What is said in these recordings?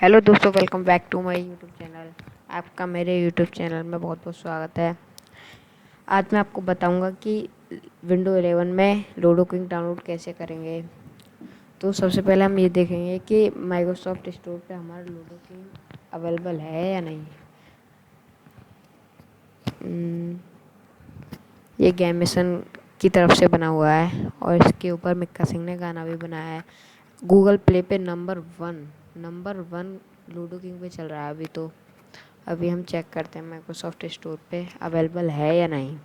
Hello दोस्तों, welcome back to my YouTube channel. आपका मेरे यूट्यूब चैनल में बहुत बहुत स्वागत है। आज मैं आपको बताऊंगा कि विंडो 11 में लूडो किंग डाउनलोड कैसे करेंगे। तो सबसे पहले हम ये देखेंगे कि माइक्रोसॉफ्ट स्टोर पे हमारा लूडो किंग अवेलेबल है या नहीं। ये गेमेशन की तरफ से बना हुआ है और इसके ऊपर मिक्का सिंह ने गाना भी बनाया है। गूगल प्ले पे नंबर वन लूडो किंग पे चल रहा है अभी। तो अभी हम चेक करते हैं माइक्रोसॉफ्ट स्टोर पे अवेलेबल है या नहीं।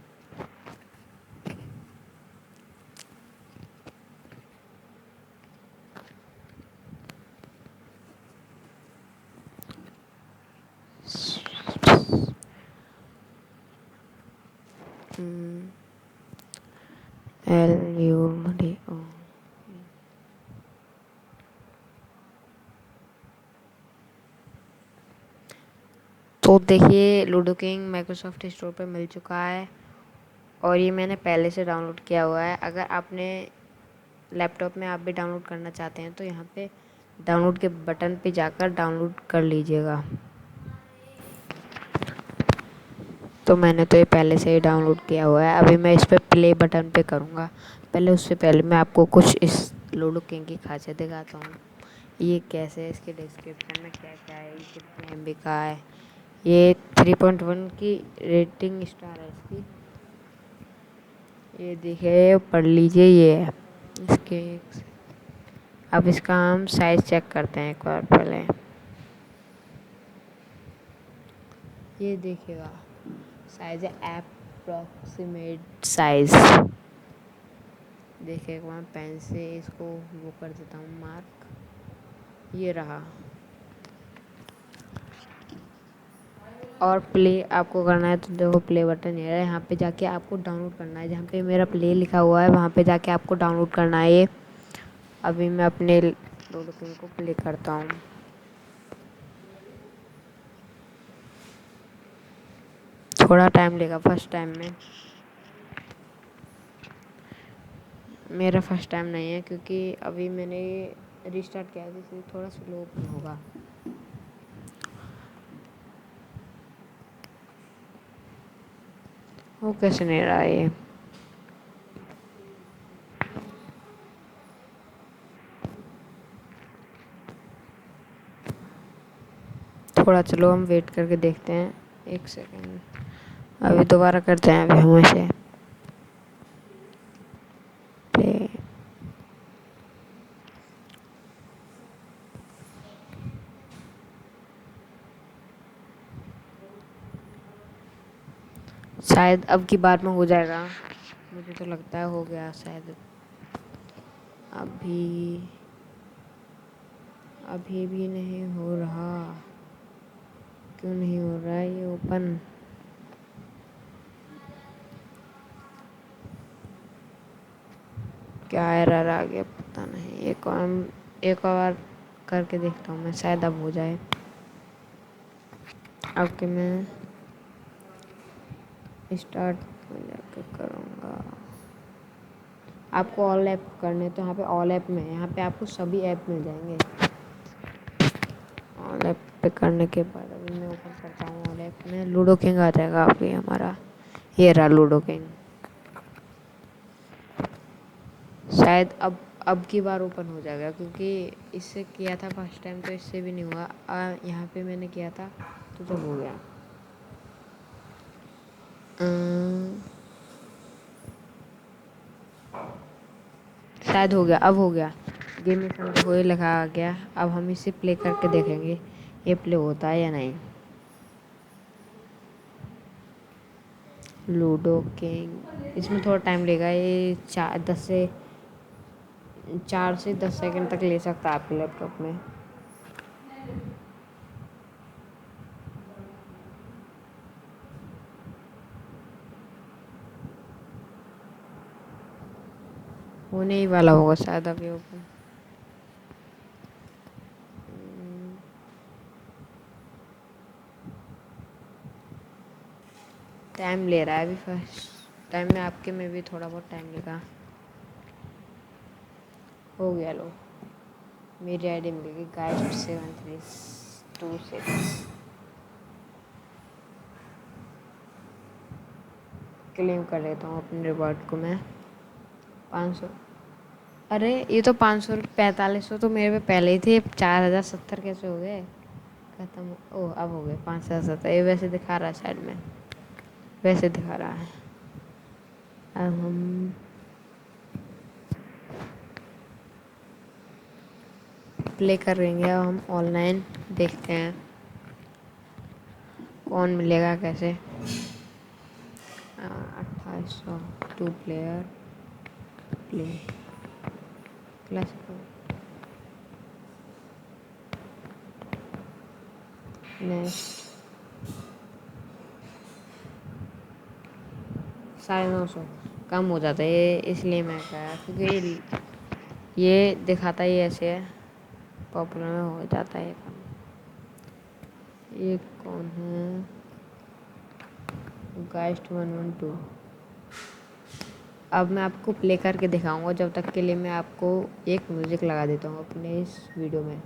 LUDO। तो देखिए, लूडो किंग माइक्रोसॉफ्ट स्टोर पे मिल चुका है और ये मैंने पहले से डाउनलोड किया हुआ है। अगर आपने लैपटॉप में आप भी डाउनलोड करना चाहते हैं तो यहाँ पे डाउनलोड के बटन पे जाकर डाउनलोड कर लीजिएगा। तो मैंने तो ये पहले से ही डाउनलोड किया हुआ है। अभी मैं इस पर प्ले बटन पे करूँगा। पहले उससे पहले मैं आपको कुछ इस लूडो किंग की खासियत दिखाता हूँ। ये कैसे है, इसके डिस्क्रिप्शन में क्या क्या है, ये कितने MB का है। ये 3.1 की रेटिंग स्टार है इसकी। ये देखिए, पढ़ लीजिए। ये है इसके। अब इसका हम साइज़ चेक करते हैं एक बार पहले। ये देखिएगा, साइज़ है अप्रॉक्सीमेट साइज़। देखिए, एक बार पेन से इसको वो कर देता हूँ मार्क। ये रहा। और प्ले आपको करना है तो देखो, प्ले बटन ये है। यहाँ पे जाके आपको डाउनलोड करना है। जहाँ पे मेरा प्ले लिखा हुआ है वहाँ पे जाके आपको डाउनलोड करना है ये। अभी मैं अपने लूडो किंग को प्ले करता हूँ। थोड़ा टाइम लेगा फर्स्ट टाइम में। मेरा फर्स्ट टाइम नहीं है क्योंकि अभी मैंने रिस्टार्ट किया है, इसलिए थोड़ा स्लो होगा। वो कैसे नहीं रहा ये। थोड़ा चलो हम वेट करके देखते हैं। एक सेकेंड, अभी दोबारा करते हैं अभी हम इसे प्ले। शायद अब की बार में हो जाएगा। मुझे तो लगता है हो गया शायद। अभी अभी भी नहीं हो रहा। क्यों नहीं हो रहा है ये ओपन। क्या एरर आ गया पता नहीं। एक बार करके देखता हूँ मैं, शायद अब हो जाए। अब कि मैं स्टार्ट में जाकर करूँगा। आपको ऑल ऐप करने तो यहाँ पे ऑल ऐप में, यहाँ पे आपको सभी ऐप मिल जाएंगे। ऑल ऐप पे करने के बाद अभी मैं ओपन करता हूँ ऑल ऐप में। लूडो किंग आ जाएगा अभी हमारा। ये रहा लूडो किंग। शायद अब की बार ओपन हो जाएगा क्योंकि इससे किया था फर्स्ट टाइम तो इससे भी नहीं हुआ। यहाँ पे मैंने किया था तो जब हो गया। शायद हो गया, अब हो गया। गेम में हो लगा आ गया। अब हम इसे प्ले करके देखेंगे ये प्ले होता है या नहीं। लूडो किंग इसमें थोड़ा टाइम लेगा। ये 4 से 10 सेकंड तक ले सकता है आपके लैपटॉप में। होने ही वाला होगा शायद अभी ओपन। टाइम ले रहा है अभी। फर्स्ट टाइम में आपके में भी थोड़ा बहुत टाइम लेगा। हो गया। लो, मेरी आईडी मिल गई गाइस 73। 26 क्लेम कर लेता हूँ अपने रिवॉर्ड को मैं। 500। अरे ये तो 500 4500 तो मेरे पे पहले ही थे। 4070 कैसे हो गए खत्म? ओह अब हो गए 5070। ये वैसे दिखा रहा है साइड में, वैसे दिखा रहा है। अब हम प्ले करेंगे। अब हम ऑनलाइन देखते हैं कौन मिलेगा कैसे। 2800 2 प्लेयर प्ले क्लासिक नेक्स्ट 950 कम हो जाता है ये, इसलिए मैं कहा क्योंकि ये दिखाता ही ऐसे है, पॉपुलर में हो जाता है कम। ये कौन है? गाइस्ट 112। अब मैं आपको प्ले करके दिखाऊंगा, जब तक के लिए मैं आपको एक म्यूज़िक लगा देता हूँ अपने इस वीडियो में।